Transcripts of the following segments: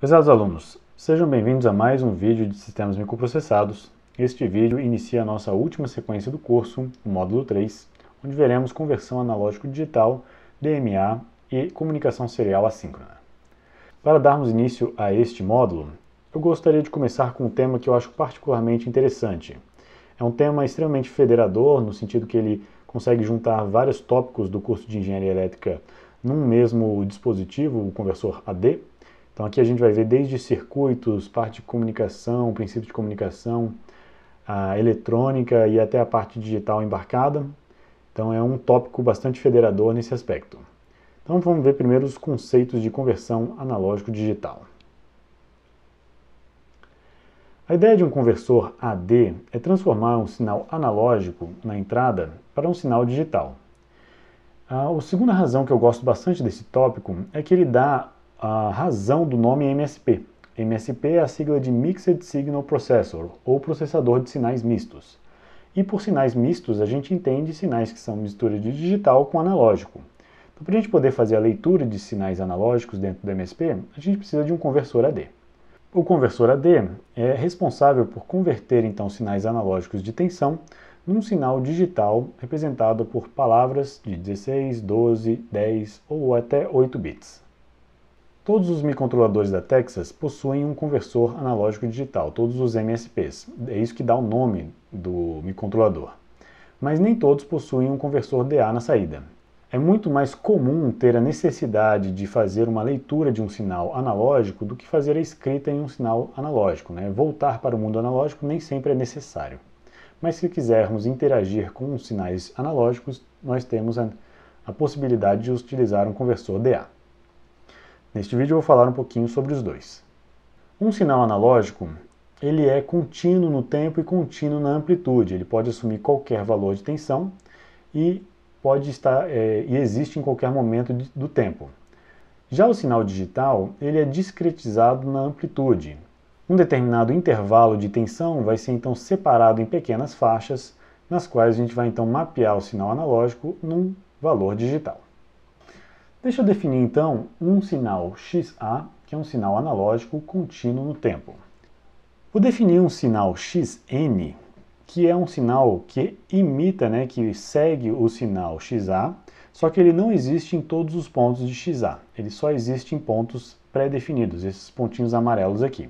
Prezados alunos, sejam bem-vindos a mais um vídeo de sistemas microprocessados. Este vídeo inicia a nossa última sequência do curso, o módulo 3, onde veremos conversão analógico-digital, DMA e comunicação serial assíncrona. Para darmos início a este módulo, eu gostaria de começar com um tema que eu acho particularmente interessante. É um tema extremamente federador, no sentido que ele consegue juntar vários tópicos do curso de Engenharia Elétrica num mesmo dispositivo, o conversor AD. Então aqui a gente vai ver desde circuitos, parte de comunicação, princípio de comunicação, a eletrônica e até a parte digital embarcada. Então é um tópico bastante federador nesse aspecto. Então vamos ver primeiro os conceitos de conversão analógico-digital. A ideia de um conversor AD é transformar um sinal analógico na entrada para um sinal digital. A segunda razão que eu gosto bastante desse tópico é que ele dá a razão do nome MSP. MSP é a sigla de Mixed Signal Processor, ou processador de sinais mistos. E por sinais mistos, a gente entende sinais que são mistura de digital com analógico. Então, para a gente poder fazer a leitura de sinais analógicos dentro do MSP, a gente precisa de um conversor AD. O conversor AD é responsável por converter, então, sinais analógicos de tensão num sinal digital representado por palavras de 16, 12, 10 ou até 8 bits. Todos os microcontroladores da Texas possuem um conversor analógico digital, todos os MSPs. É isso que dá o nome do microcontrolador. Mas nem todos possuem um conversor DA na saída. É muito mais comum ter a necessidade de fazer uma leitura de um sinal analógico do que fazer a escrita em um sinal analógico, né? Voltar para o mundo analógico nem sempre é necessário. Mas se quisermos interagir com os sinais analógicos, nós temos a possibilidade de utilizar um conversor DA. Neste vídeo eu vou falar um pouquinho sobre os dois. Um sinal analógico, ele é contínuo no tempo e contínuo na amplitude. Ele pode assumir qualquer valor de tensão e existe em qualquer momento do tempo. Já o sinal digital, ele é discretizado na amplitude. Um determinado intervalo de tensão vai ser então separado em pequenas faixas, nas quais a gente vai então mapear o sinal analógico num valor digital. Deixa eu definir então um sinal XA, que é um sinal analógico contínuo no tempo. Vou definir um sinal XN, que é um sinal que imita, que segue o sinal XA, só que ele não existe em todos os pontos de XA. Ele só existe em pontos pré-definidos, esses pontinhos amarelos aqui.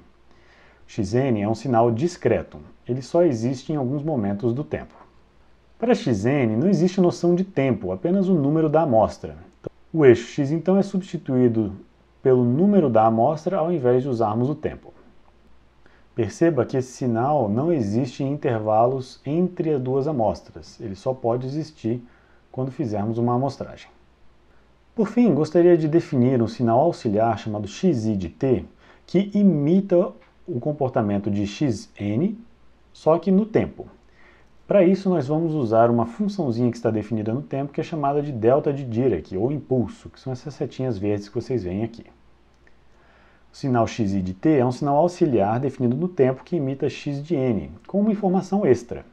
XN é um sinal discreto, ele só existe em alguns momentos do tempo. Para XN não existe noção de tempo, apenas o número da amostra. O eixo x, então, é substituído pelo número da amostra ao invés de usarmos o tempo. Perceba que esse sinal não existe em intervalos entre as duas amostras. Ele só pode existir quando fizermos uma amostragem. Por fim, gostaria de definir um sinal auxiliar chamado xi de t, que imita o comportamento de xn, só que no tempo. Para isso, nós vamos usar uma funçãozinha que está definida no tempo, que é chamada de delta de Dirac, ou impulso, que são essas setinhas verdes que vocês veem aqui. O sinal xi de t é um sinal auxiliar definido no tempo que imita x de n, com uma informação extra.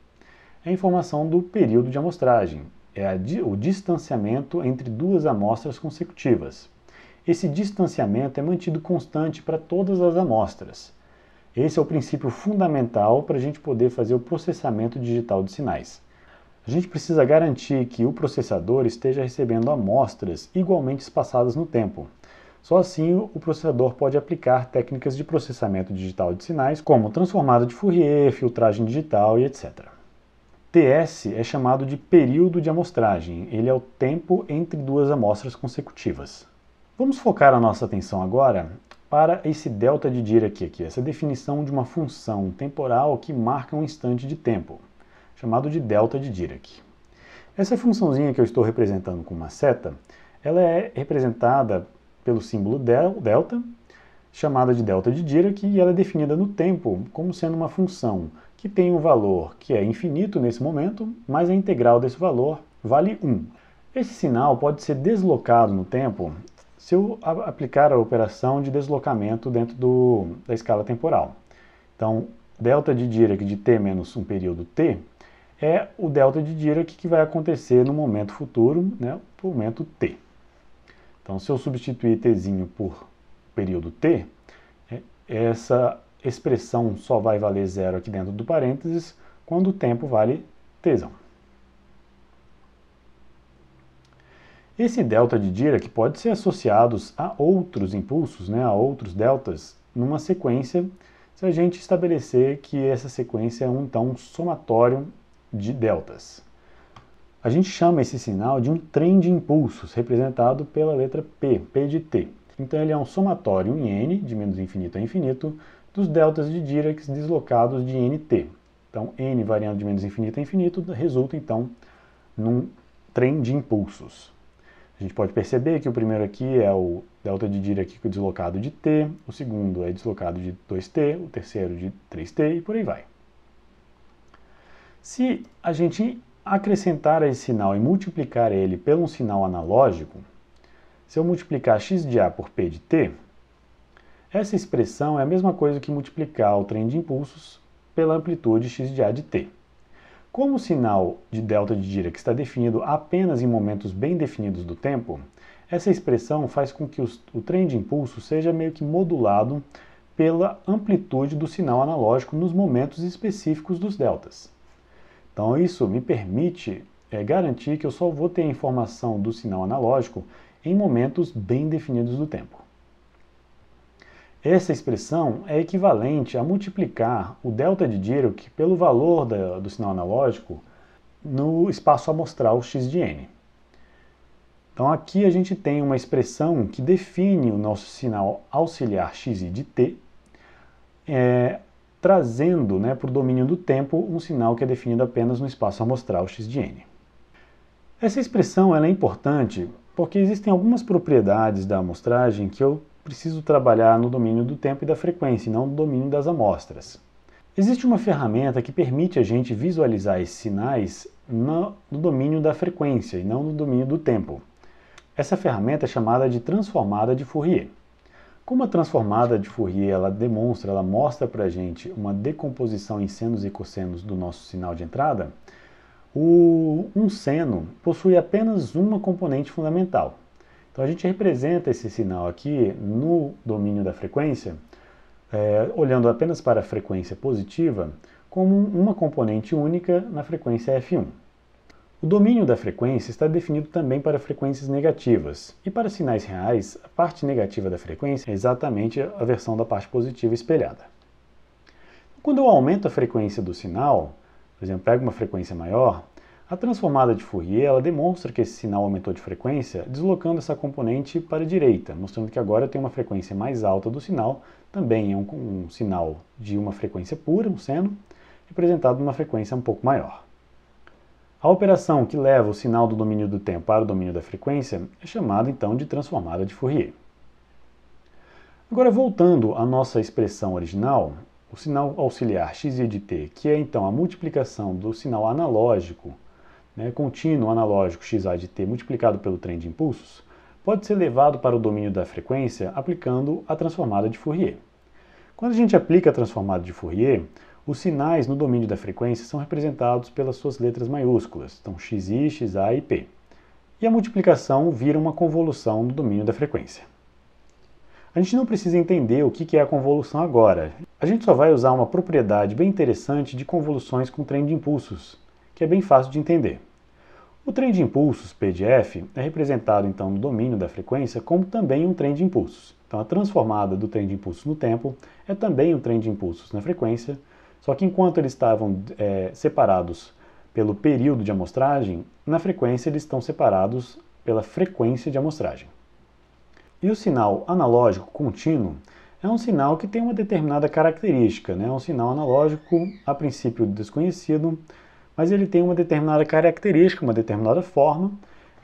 É a informação do período de amostragem, o distanciamento entre duas amostras consecutivas. Esse distanciamento é mantido constante para todas as amostras. Esse é o princípio fundamental para a gente poder fazer o processamento digital de sinais. A gente precisa garantir que o processador esteja recebendo amostras igualmente espaçadas no tempo. Só assim o processador pode aplicar técnicas de processamento digital de sinais, como transformada de Fourier, filtragem digital e etc. TS é chamado de período de amostragem. Ele é o tempo entre duas amostras consecutivas. Vamos focar a nossa atenção agora para esse delta de Dirac aqui, essa definição de uma função temporal que marca um instante de tempo, chamado de delta de Dirac. Essa funçãozinha que eu estou representando com uma seta, ela é representada pelo símbolo delta, chamada de delta de Dirac, e ela é definida no tempo como sendo uma função que tem um valor que é infinito nesse momento, mas a integral desse valor vale 1. Esse sinal pode ser deslocado no tempo se eu aplicar a operação de deslocamento dentro da escala temporal. Então, delta de Dirac de t menos um período t é o delta de Dirac que vai acontecer no momento futuro, no momento t. Então, se eu substituir tzinho por período t, essa expressão só vai valer zero aqui dentro do parênteses quando o tempo vale t. Esse delta de Dirac pode ser associado a outros impulsos, a outros deltas, numa sequência, se a gente estabelecer que essa sequência é então um somatório de deltas. A gente chama esse sinal de um trem de impulsos, representado pela letra P, P de t. Então ele é um somatório em n, de menos infinito a infinito, dos deltas de Dirac deslocados de nt. Então n variando de menos infinito a infinito resulta então num trem de impulsos. A gente pode perceber que o primeiro aqui é o delta de Dirac deslocado de t, o segundo é deslocado de 2t, o terceiro de 3t e por aí vai. Se a gente acrescentar esse sinal e multiplicar ele por um sinal analógico, se eu multiplicar x de a por p de t, essa expressão é a mesma coisa que multiplicar o trem de impulsos pela amplitude x de a de t. Como o sinal de delta de Dirac está definido apenas em momentos bem definidos do tempo, essa expressão faz com que o trem de impulso seja meio que modulado pela amplitude do sinal analógico nos momentos específicos dos deltas. Então isso me permite garantir que eu só vou ter a informação do sinal analógico em momentos bem definidos do tempo. Essa expressão é equivalente a multiplicar o delta de Dirac pelo valor do sinal analógico no espaço amostral x de n. Então aqui a gente tem uma expressão que define o nosso sinal auxiliar xi de t, trazendo para o domínio do tempo um sinal que é definido apenas no espaço amostral x de n. Essa expressão é importante porque existem algumas propriedades da amostragem que eu preciso trabalhar no domínio do tempo e da frequência, e não no domínio das amostras. Existe uma ferramenta que permite a gente visualizar esses sinais no domínio da frequência e não no domínio do tempo. Essa ferramenta é chamada de transformada de Fourier. Como a transformada de Fourier ela mostra para a gente uma decomposição em senos e cossenos do nosso sinal de entrada, um seno possui apenas uma componente fundamental. Então a gente representa esse sinal aqui no domínio da frequência, olhando apenas para a frequência positiva, como uma componente única na frequência f1. O domínio da frequência está definido também para frequências negativas, e para sinais reais, a parte negativa da frequência é exatamente a versão da parte positiva espelhada. Quando eu aumento a frequência do sinal, por exemplo, pego uma frequência maior, a transformada de Fourier ela demonstra que esse sinal aumentou de frequência deslocando essa componente para a direita, mostrando que agora eu tenho uma frequência mais alta do sinal, também é um sinal de uma frequência pura, um seno, representado numa frequência um pouco maior. A operação que leva o sinal do domínio do tempo para o domínio da frequência é chamada então de transformada de Fourier. Agora voltando à nossa expressão original, o sinal auxiliar xi de t, que é então a multiplicação do sinal analógico, contínuo analógico xa de t multiplicado pelo trem de impulsos, pode ser levado para o domínio da frequência aplicando a transformada de Fourier. Quando a gente aplica a transformada de Fourier, os sinais no domínio da frequência são representados pelas suas letras maiúsculas, então xi, xa e p. E a multiplicação vira uma convolução no domínio da frequência. A gente não precisa entender o que é a convolução agora. A gente só vai usar uma propriedade bem interessante de convoluções com trem de impulsos, que é bem fácil de entender. O trem de impulsos, P de f, é representado então no domínio da frequência como também um trem de impulsos. Então a transformada do trem de impulsos no tempo é também um trem de impulsos na frequência, só que enquanto eles estavam separados pelo período de amostragem, na frequência eles estão separados pela frequência de amostragem. E o sinal analógico contínuo é um sinal que tem uma determinada característica, é um sinal analógico, a princípio desconhecido, mas ele tem uma determinada característica, uma determinada forma,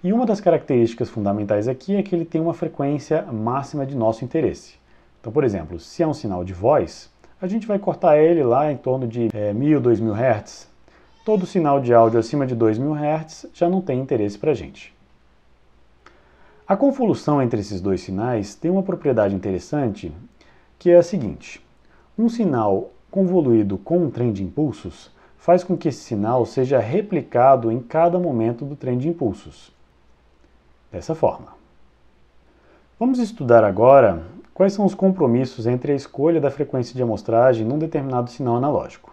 e uma das características fundamentais aqui é que ele tem uma frequência máxima de nosso interesse. Então, por exemplo, se é um sinal de voz, a gente vai cortar ele lá em torno de 1000, 2000 Hz. Todo sinal de áudio acima de 2000 Hz já não tem interesse para a gente. A convolução entre esses dois sinais tem uma propriedade interessante, que é a seguinte: um sinal convoluído com um trem de impulsos faz com que esse sinal seja replicado em cada momento do trem de impulsos. Dessa forma. Vamos estudar agora Quais são os compromissos entre a escolha da frequência de amostragem num determinado sinal analógico?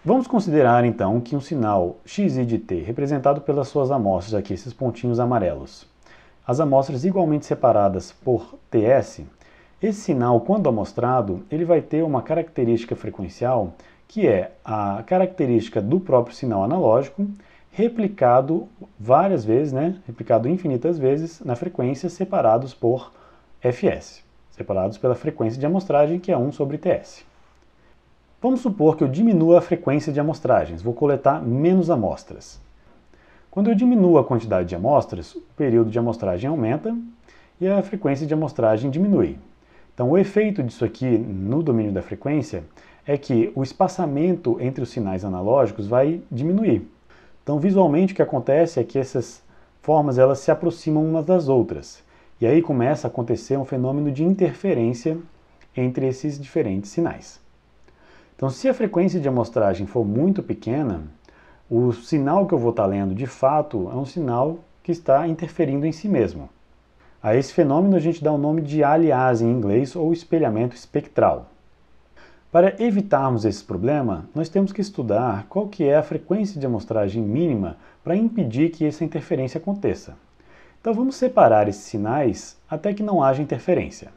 Vamos considerar então que um sinal xi de t, representado pelas suas amostras aqui, esses pontinhos amarelos, as amostras igualmente separadas por ts, esse sinal, quando amostrado, ele vai ter uma característica frequencial que é a característica do próprio sinal analógico replicado várias vezes, replicado infinitas vezes na frequência separados por fs, separados pela frequência de amostragem que é 1 sobre ts. Vamos supor que eu diminua a frequência de amostragens, vou coletar menos amostras. Quando eu diminuo a quantidade de amostras, o período de amostragem aumenta e a frequência de amostragem diminui. Então, o efeito disso aqui no domínio da frequência é que o espaçamento entre os sinais analógicos vai diminuir. Então, visualmente, o que acontece é que essas formas elas se aproximam umas das outras. E aí começa a acontecer um fenômeno de interferência entre esses diferentes sinais. Então, se a frequência de amostragem for muito pequena, o sinal que eu vou estar lendo, de fato, é um sinal que está interferindo em si mesmo. A esse fenômeno a gente dá o nome de aliase em inglês ou espelhamento espectral. Para evitarmos esse problema, nós temos que estudar qual que é a frequência de amostragem mínima para impedir que essa interferência aconteça. Então vamos separar esses sinais até que não haja interferência.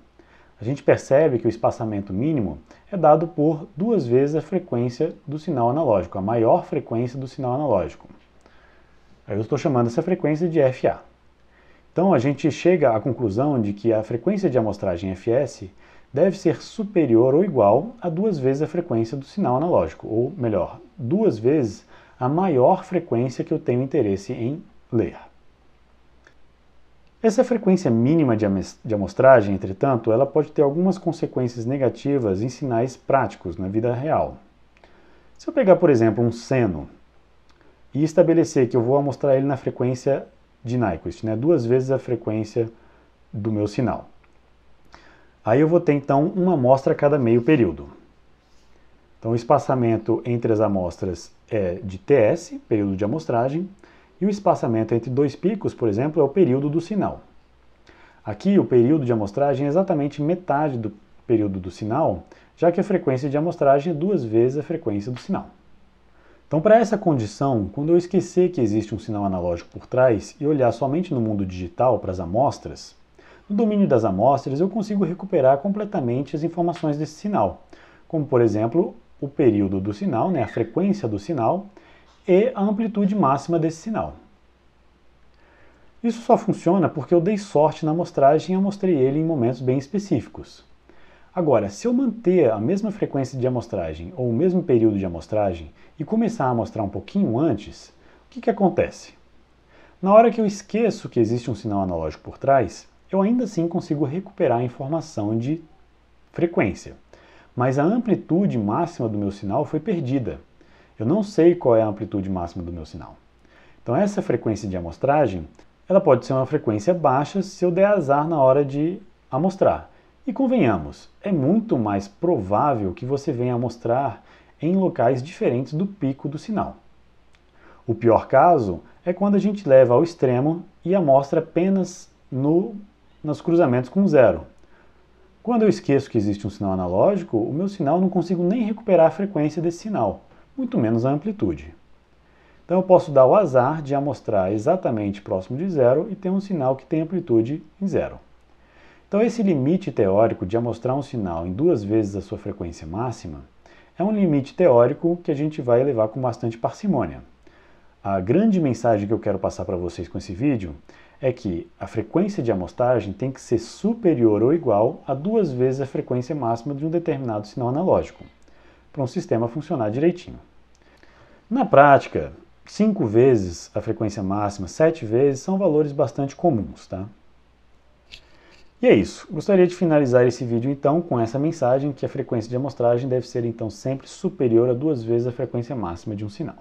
A gente percebe que o espaçamento mínimo é dado por 2 vezes a frequência do sinal analógico, a maior frequência do sinal analógico. Eu estou chamando essa frequência de FA. Então a gente chega à conclusão de que a frequência de amostragem fs deve ser superior ou igual a 2 vezes a frequência do sinal analógico, ou melhor, 2 vezes a maior frequência que eu tenho interesse em ler. Essa frequência mínima de amostragem, entretanto, ela pode ter algumas consequências negativas em sinais práticos na vida real. Se eu pegar, por exemplo, um seno e estabelecer que eu vou amostrar ele na frequência de Nyquist, 2 vezes a frequência do meu sinal. Aí eu vou ter então uma amostra a cada meio período. Então o espaçamento entre as amostras é de ts, período de amostragem, e o espaçamento entre 2 picos, por exemplo, é o período do sinal. Aqui o período de amostragem é exatamente metade do período do sinal, já que a frequência de amostragem é 2 vezes a frequência do sinal. Então, para essa condição, quando eu esquecer que existe um sinal analógico por trás e olhar somente no mundo digital para as amostras, no domínio das amostras eu consigo recuperar completamente as informações desse sinal, como, por exemplo, o período do sinal, a frequência do sinal e a amplitude máxima desse sinal. Isso só funciona porque eu dei sorte na amostragem e amostrei ele em momentos bem específicos. Agora, se eu manter a mesma frequência de amostragem ou o mesmo período de amostragem e começar a amostrar um pouquinho antes, o que acontece? Na hora que eu esqueço que existe um sinal analógico por trás, eu ainda assim consigo recuperar a informação de frequência, mas a amplitude máxima do meu sinal foi perdida. Eu não sei qual é a amplitude máxima do meu sinal. Então essa frequência de amostragem, ela pode ser uma frequência baixa se eu der azar na hora de amostrar. E convenhamos, é muito mais provável que você venha amostrar em locais diferentes do pico do sinal. O pior caso é quando a gente leva ao extremo e amostra apenas nos cruzamentos com zero. Quando eu esqueço que existe um sinal analógico, o meu sinal não consigo nem recuperar a frequência desse sinal, muito menos a amplitude. Então eu posso dar o azar de amostrar exatamente próximo de zero e ter um sinal que tem amplitude em zero. Então esse limite teórico de amostrar um sinal em 2 vezes a sua frequência máxima é um limite teórico que a gente vai levar com bastante parcimônia. A grande mensagem que eu quero passar para vocês com esse vídeo é que a frequência de amostragem tem que ser superior ou igual a 2 vezes a frequência máxima de um determinado sinal analógico, para um sistema funcionar direitinho. Na prática, 5 vezes a frequência máxima, 7 vezes, são valores bastante comuns, tá? E é isso. Gostaria de finalizar esse vídeo então com essa mensagem que a frequência de amostragem deve ser então sempre superior a 2 vezes a frequência máxima de um sinal.